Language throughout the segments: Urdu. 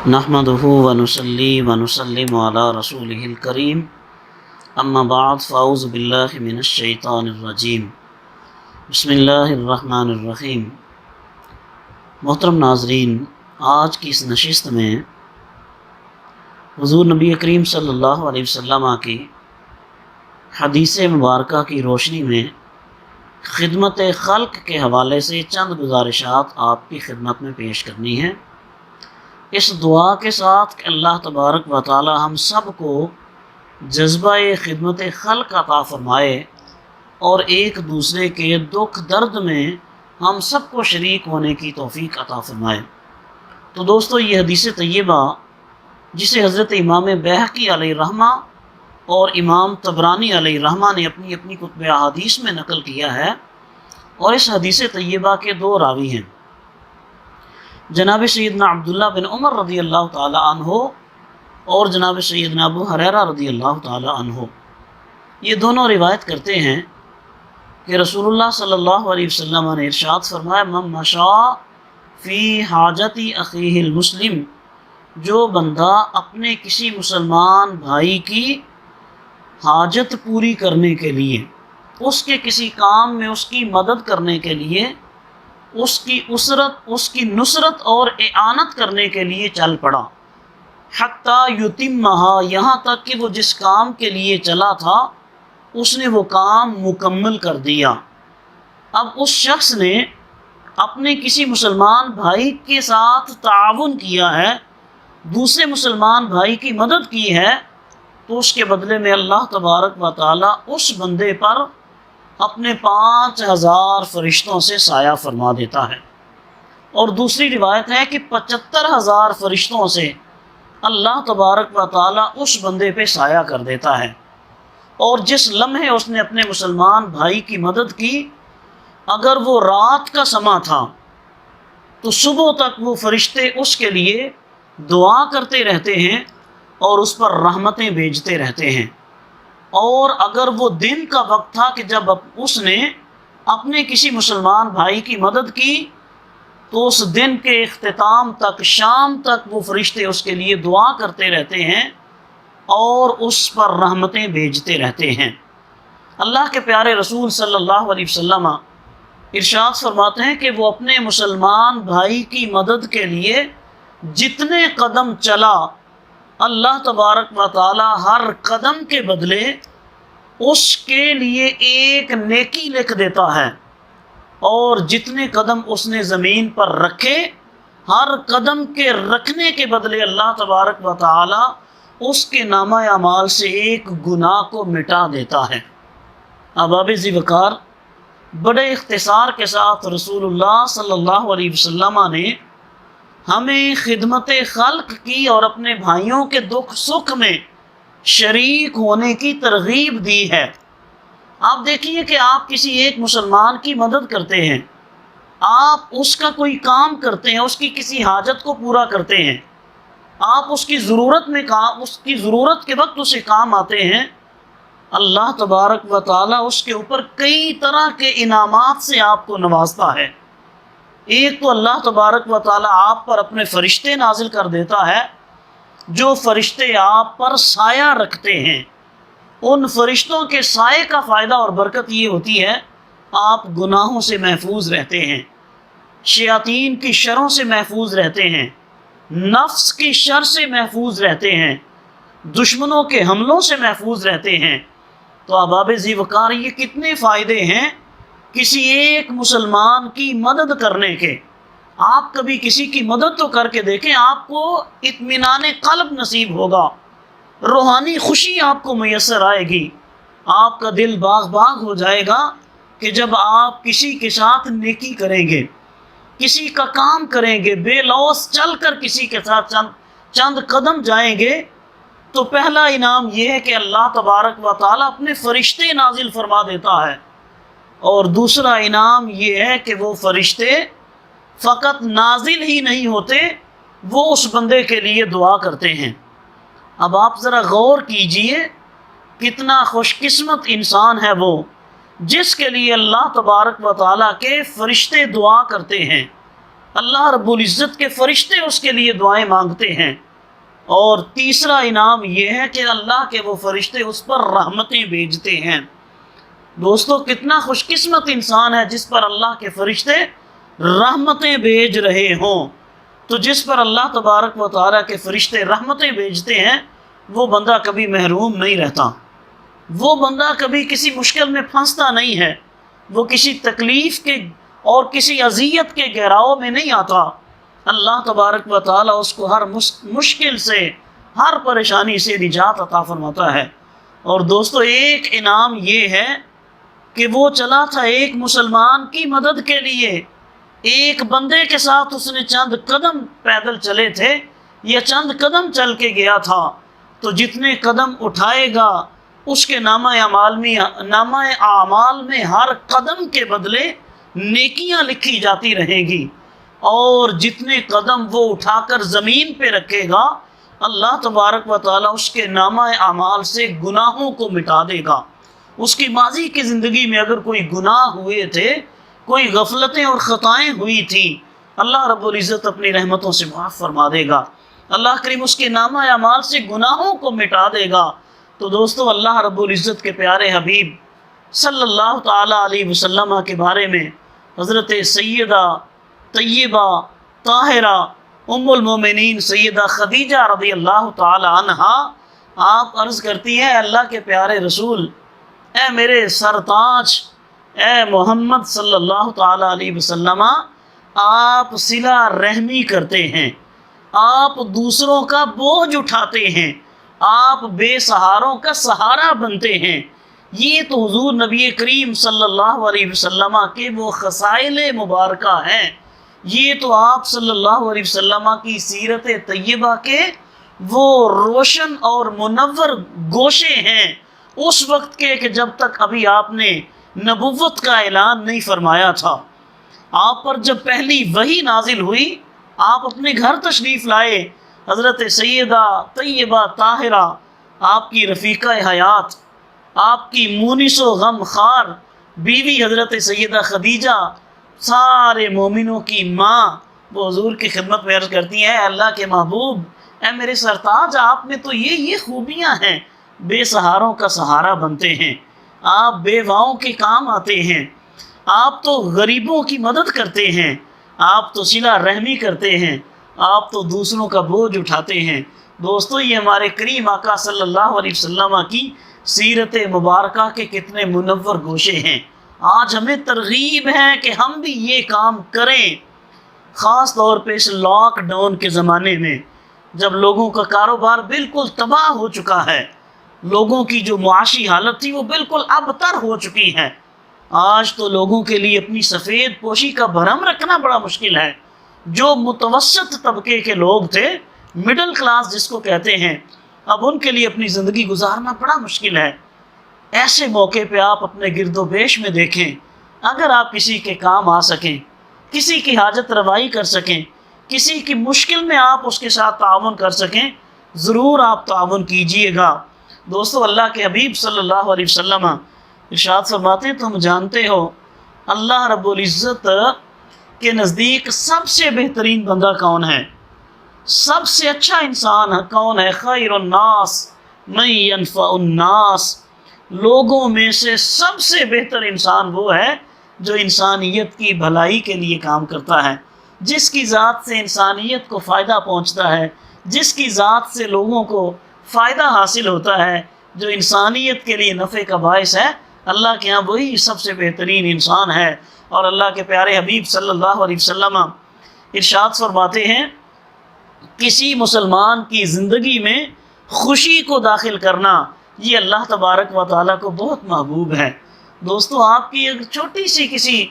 نحمدہ ونصلی ونسلم علی رسولہ الکریم اما بعد فاعوذ باللہ من الشیطان الرجیم بسم اللہ الرحمن الرحیم۔ محترم ناظرین، آج کی اس نشست میں حضور نبی کریم صلی اللہ علیہ وسلم کی حدیث مبارکہ کی روشنی میں خدمت خلق کے حوالے سے چند گزارشات آپ کی خدمت میں پیش کرنی ہیں، اس دعا کے ساتھ کہ اللہ تبارک و تعالی ہم سب کو جذبہ خدمت خلق عطا فرمائے اور ایک دوسرے کے دکھ درد میں ہم سب کو شریک ہونے کی توفیق عطا فرمائے۔ تو دوستو، یہ حدیث طیبہ جسے حضرت امام بیہقی علیہ رحمہ اور امام طبرانی علیہ رحمہ نے اپنی کتب احادیث میں نقل کیا ہے، اور اس حدیث طیبہ کے دو راوی ہیں، جناب سیدنا عبداللہ بن عمر رضی اللہ تعالی عنہ اور جناب سیدنا ابو ہریرہ رضی اللہ تعالی عنہ۔ یہ دونوں روایت کرتے ہیں کہ رسول اللہ صلی اللہ علیہ وسلم نے ارشاد فرمایا، من مشا فی حاجت اخیہ المسلم، جو بندہ اپنے کسی مسلمان بھائی کی حاجت پوری کرنے کے لیے، اس کے کسی کام میں اس کی مدد کرنے کے لیے، اس کی نصرت اور اعانت کرنے کے لیے چل پڑا، حتیٰ یتمہا، یہاں تک کہ وہ جس کام کے لیے چلا تھا اس نے وہ کام مکمل کر دیا۔ اب اس شخص نے اپنے کسی مسلمان بھائی کے ساتھ تعاون کیا ہے، دوسرے مسلمان بھائی کی مدد کی ہے، تو اس کے بدلے میں اللہ تبارک و تعالی اس بندے پر اپنے 5000 فرشتوں سے سایہ فرما دیتا ہے۔ اور دوسری روایت ہے کہ 75000 فرشتوں سے اللہ تبارک و تعالی اس بندے پہ سایہ کر دیتا ہے، اور جس لمحے اس نے اپنے مسلمان بھائی کی مدد کی، اگر وہ رات کا سما تھا تو صبح تک وہ فرشتے اس کے لیے دعا کرتے رہتے ہیں اور اس پر رحمتیں بھیجتے رہتے ہیں، اور اگر وہ دن کا وقت تھا کہ جب اس نے اپنے کسی مسلمان بھائی کی مدد کی، تو اس دن کے اختتام تک، شام تک وہ فرشتے اس کے لیے دعا کرتے رہتے ہیں اور اس پر رحمتیں بھیجتے رہتے ہیں۔ اللہ کے پیارے رسول صلی اللہ علیہ وسلم ارشاد فرماتے ہیں کہ وہ اپنے مسلمان بھائی کی مدد کے لیے جتنے قدم چلا، اللہ تبارک و تعالی ہر قدم کے بدلے اس کے لیے ایک نیکی لکھ دیتا ہے، اور جتنے قدم اس نے زمین پر رکھے، ہر قدم کے رکھنے کے بدلے اللہ تبارک و تعالی اس کے نامہ اعمال سے ایک گناہ کو مٹا دیتا ہے۔ احباب ذی وقار، بڑے اختصار کے ساتھ رسول اللہ صلی اللہ علیہ وسلم نے ہمیں خدمت خلق کی اور اپنے بھائیوں کے دکھ سکھ میں شریک ہونے کی ترغیب دی ہے۔ آپ دیکھیے کہ آپ کسی ایک مسلمان کی مدد کرتے ہیں، آپ اس کا کوئی کام کرتے ہیں، اس کی کسی حاجت کو پورا کرتے ہیں، آپ اس کی ضرورت کے وقت اسے کام آتے ہیں، اللہ تبارک و تعالی اس کے اوپر کئی طرح کے انعامات سے آپ کو نوازتا ہے۔ ایک تو اللہ تبارک و تعالی آپ پر اپنے فرشتے نازل کر دیتا ہے، جو فرشتے آپ پر سایہ رکھتے ہیں۔ ان فرشتوں کے سائے کا فائدہ اور برکت یہ ہوتی ہے، آپ گناہوں سے محفوظ رہتے ہیں، شیاطین کی شروں سے محفوظ رہتے ہیں، نفس کی شر سے محفوظ رہتے ہیں، دشمنوں کے حملوں سے محفوظ رہتے ہیں۔ تو احباب ذی وقار، یہ کتنے فائدے ہیں کسی ایک مسلمان کی مدد کرنے کے۔ آپ کبھی کسی کی مدد تو کر کے دیکھیں، آپ کو اطمینان قلب نصیب ہوگا، روحانی خوشی آپ کو میسر آئے گی، آپ کا دل باغ باغ ہو جائے گا کہ جب آپ کسی کے ساتھ نیکی کریں گے، کسی کا کام کریں گے، بے لوث چل کر کسی کے ساتھ چند قدم جائیں گے، تو پہلا انعام یہ ہے کہ اللہ تبارک و تعالیٰ اپنے فرشتے نازل فرما دیتا ہے، اور دوسرا انعام یہ ہے کہ وہ فرشتے فقط نازل ہی نہیں ہوتے، وہ اس بندے کے لیے دعا کرتے ہیں۔ اب آپ ذرا غور کیجئے، کتنا خوش قسمت انسان ہے وہ جس کے لیے اللہ تبارک و تعالیٰ کے فرشتے دعا کرتے ہیں۔ اللہ رب العزت کے فرشتے اس کے لیے دعائیں مانگتے ہیں، اور تیسرا انعام یہ ہے کہ اللہ کے وہ فرشتے اس پر رحمتیں بھیجتے ہیں۔ دوستو کتنا خوش قسمت انسان ہے جس پر اللہ کے فرشتے رحمتیں بھیج رہے ہوں۔ تو جس پر اللہ تبارک و تعالیٰ کے فرشتے رحمتیں بھیجتے ہیں وہ بندہ کبھی محروم نہیں رہتا، وہ بندہ کبھی کسی مشکل میں پھنستا نہیں ہے، وہ کسی تکلیف کے اور کسی اذیت کے گہراؤ میں نہیں آتا۔ اللہ تبارک و تعالیٰ اس کو ہر مشکل سے، ہر پریشانی سے نجات عطا فرماتا ہے۔ اور دوستو ایک انعام یہ ہے کہ وہ چلا تھا ایک مسلمان کی مدد کے لیے، ایک بندے کے ساتھ اس نے چند قدم پیدل چلے تھے یا چند قدم چل کے گیا تھا، تو جتنے قدم اٹھائے گا اس کے نامہ اعمال میں ہر قدم کے بدلے نیکیاں لکھی جاتی رہیں گی، اور جتنے قدم وہ اٹھا کر زمین پہ رکھے گا اللہ تبارک و تعالیٰ اس کے نامہ اعمال سے گناہوں کو مٹا دے گا۔ اس کی ماضی کی زندگی میں اگر کوئی گناہ ہوئے تھے، کوئی غفلتیں اور خطائیں ہوئی تھیں، اللہ رب العزت اپنی رحمتوں سے معاف فرما دے گا، اللہ کریم اس کے نامہ اعمال سے گناہوں کو مٹا دے گا۔ تو دوستو اللہ رب العزت کے پیارے حبیب صلی اللہ تعالیٰ علیہ وسلم کے بارے میں حضرت سیدہ طیبہ طاہرہ ام المومنین سیدہ خدیجہ رضی اللہ تعالی عنہا آپ عرض کرتی ہیں، اللہ کے پیارے رسول، اے میرے سرتاج، اے محمد صلی اللہ تعالی علیہ وسلم، آپ صلہ رحمی کرتے ہیں، آپ دوسروں کا بوجھ اٹھاتے ہیں، آپ بے سہاروں کا سہارا بنتے ہیں۔ یہ تو حضور نبی کریم صلی اللہ علیہ وسلم کے وہ خصائل مبارکہ ہیں، یہ تو آپ صلی اللہ علیہ وسلم کی سیرت طیبہ کے وہ روشن اور منور گوشے ہیں اس وقت کے کہ جب تک ابھی آپ نے نبوت کا اعلان نہیں فرمایا تھا۔ آپ پر جب پہلی وحی نازل ہوئی، آپ اپنے گھر تشریف لائے، حضرت سیدہ طیبہ طاہرہ آپ کی رفیقہ حیات، آپ کی مونس و غم خار بیوی حضرت سیدہ خدیجہ، سارے مومنوں کی ماں، وہ حضور کی خدمت میں عرض کرتی ہیں، اے اللہ کے محبوب، اے میرے سرتاج، آپ میں تو یہ خوبیاں ہیں، بے سہاروں کا سہارا بنتے ہیں، آپ بیواؤں کے کام آتے ہیں، آپ تو غریبوں کی مدد کرتے ہیں، آپ تو صلہ رحمی کرتے ہیں، آپ تو دوسروں کا بوجھ اٹھاتے ہیں۔ دوستو یہ ہمارے کریم آقا صلی اللہ علیہ وسلم کی سیرت مبارکہ کے کتنے منور گوشے ہیں۔ آج ہمیں ترغیب ہے کہ ہم بھی یہ کام کریں، خاص طور پہ اس لاک ڈاؤن کے زمانے میں جب لوگوں کا کاروبار بالکل تباہ ہو چکا ہے، لوگوں کی جو معاشی حالت تھی وہ بالکل ابتر ہو چکی ہے۔ آج تو لوگوں کے لیے اپنی سفید پوشی کا بھرم رکھنا بڑا مشکل ہے۔ جو متوسط طبقے کے لوگ تھے، مڈل کلاس جس کو کہتے ہیں، اب ان کے لیے اپنی زندگی گزارنا بڑا مشکل ہے۔ ایسے موقع پہ آپ اپنے گرد و پیش میں دیکھیں، اگر آپ کسی کے کام آ سکیں، کسی کی حاجت روائی کر سکیں، کسی کی مشکل میں آپ اس کے ساتھ تعاون کر سکیں، ضرور آپ تعاون کیجئے گا۔ دوستو اللہ کے حبیب صلی اللہ علیہ وسلم ارشاد فرماتے ہیں، تم جانتے ہو اللہ رب العزت کے نزدیک سب سے بہترین بندہ کون ہے، سب سے اچھا انسان کون ہے؟ خیر الناس من ينفع الناس، لوگوں میں سے سب سے بہتر انسان وہ ہے جو انسانیت کی بھلائی کے لیے کام کرتا ہے، جس کی ذات سے انسانیت کو فائدہ پہنچتا ہے، جس کی ذات سے لوگوں کو فائدہ حاصل ہوتا ہے، جو انسانیت کے لیے نفع کا باعث ہے، اللہ کے ہاں وہی سب سے بہترین انسان ہے۔ اور اللہ کے پیارے حبیب صلی اللہ علیہ وسلم ارشاد فرماتے ہیں، کسی مسلمان کی زندگی میں خوشی کو داخل کرنا یہ اللہ تبارک و تعالیٰ کو بہت محبوب ہے۔ دوستو آپ کی ایک چھوٹی سی کسی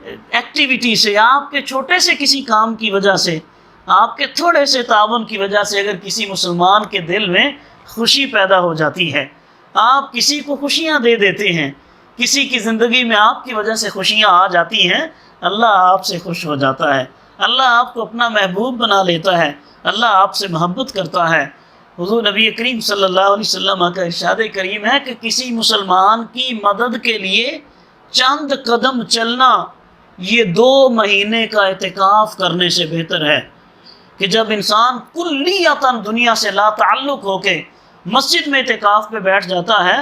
ایکٹیویٹی سے، آپ کے چھوٹے سے کسی کام کی وجہ سے، آپ کے تھوڑے سے تعاون کی وجہ سے اگر کسی مسلمان کے دل میں خوشی پیدا ہو جاتی ہے، آپ کسی کو خوشیاں دے دیتے ہیں، کسی کی زندگی میں آپ کی وجہ سے خوشیاں آ جاتی ہیں، اللہ آپ سے خوش ہو جاتا ہے، اللہ آپ کو اپنا محبوب بنا لیتا ہے، اللہ آپ سے محبت کرتا ہے۔ حضور نبی کریم صلی اللہ علیہ وسلم کا ارشاد کریم ہے کہ کسی مسلمان کی مدد کے لیے چند قدم چلنا یہ 2 مہینے کا اعتکاف کرنے سے بہتر ہے کہ جب انسان کلیتاً دنیا سے لا تعلق ہو کے مسجد میں اعتکاف پہ بیٹھ جاتا ہے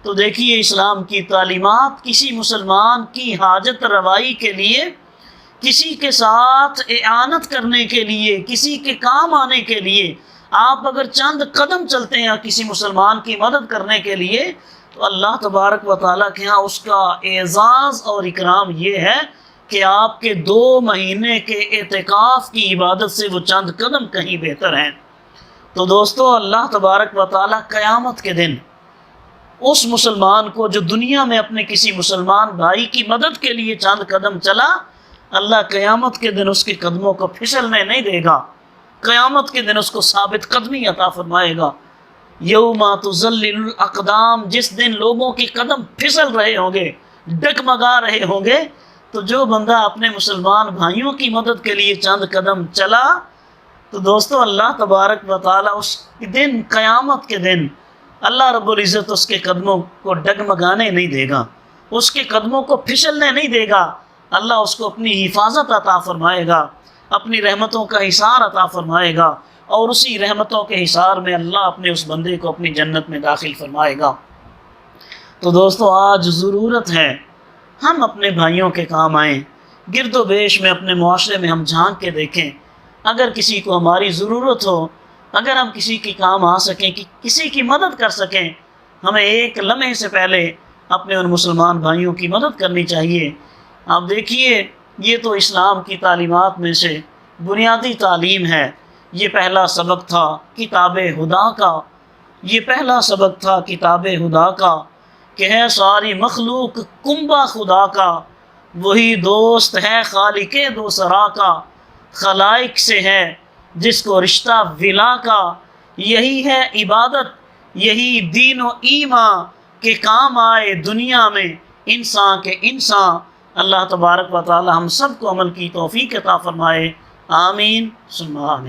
تو دیکھیے اسلام کی تعلیمات کسی مسلمان کی حاجت روائی کے لیے، کسی کے ساتھ اعانت کرنے کے لیے، کسی کے کام آنے کے لیے آپ اگر چند قدم چلتے ہیں کسی مسلمان کی مدد کرنے کے لیے تو اللہ تبارک و تعالیٰ کے ہاں اس کا اعزاز اور اکرام یہ ہے کہ آپ کے 2 مہینے کے اعتکاف کی عبادت سے وہ چند قدم کہیں بہتر ہیں۔ تو دوستو، اللہ تبارک و تعالیٰ قیامت کے دن اس مسلمان کو جو دنیا میں اپنے کسی مسلمان بھائی کی مدد کے لیے چند قدم چلا، اللہ قیامت کے دن اس کے قدموں کو پھسلنے نہیں دے گا، قیامت کے دن اس کو ثابت قدمی عطا فرمائے گا۔ یوم تذلل الاقدام، جس دن لوگوں کے قدم پھسل رہے ہوں گے، ڈگمگا رہے ہوں گے، تو جو بندہ اپنے مسلمان بھائیوں کی مدد کے لیے چند قدم چلا تو دوستو اللہ تبارک و تعالیٰ اس دن، قیامت کے دن، اللہ رب العزت اس کے قدموں کو ڈگمگانے نہیں دے گا، اس کے قدموں کو پھسلنے نہیں دے گا۔ اللہ اس کو اپنی حفاظت عطا فرمائے گا، اپنی رحمتوں کا حصار عطا فرمائے گا، اور اسی رحمتوں کے حصار میں اللہ اپنے اس بندے کو اپنی جنت میں داخل فرمائے گا۔ تو دوستو، آج ضرورت ہے ہم اپنے بھائیوں کے کام آئیں۔ گرد و بیش میں اپنے معاشرے میں ہم جھانک کے دیکھیں، اگر کسی کو ہماری ضرورت ہو، اگر ہم کسی کے کام آ سکیں، کہ کسی کی مدد کر سکیں، ہمیں ایک لمحے سے پہلے اپنے ان مسلمان بھائیوں کی مدد کرنی چاہیے۔ آپ دیکھیے، یہ تو اسلام کی تعلیمات میں سے بنیادی تعلیم ہے۔ یہ پہلا سبق تھا کتاب خدا کا، یہ پہلا سبق تھا کتاب خدا کا کہ ہے ساری مخلوق کنبہ خدا کا، وہی دوست ہے خالق دوسرا کا، خلائق سے ہے جس کو رشتہ ولا کا، یہی ہے عبادت، یہی دین و ایمان کے کام آئے دنیا میں انسان کے انسان۔ اللہ تبارک و تعالی ہم سب کو عمل کی توفیق عطا فرمائے، آمین ثم آمین۔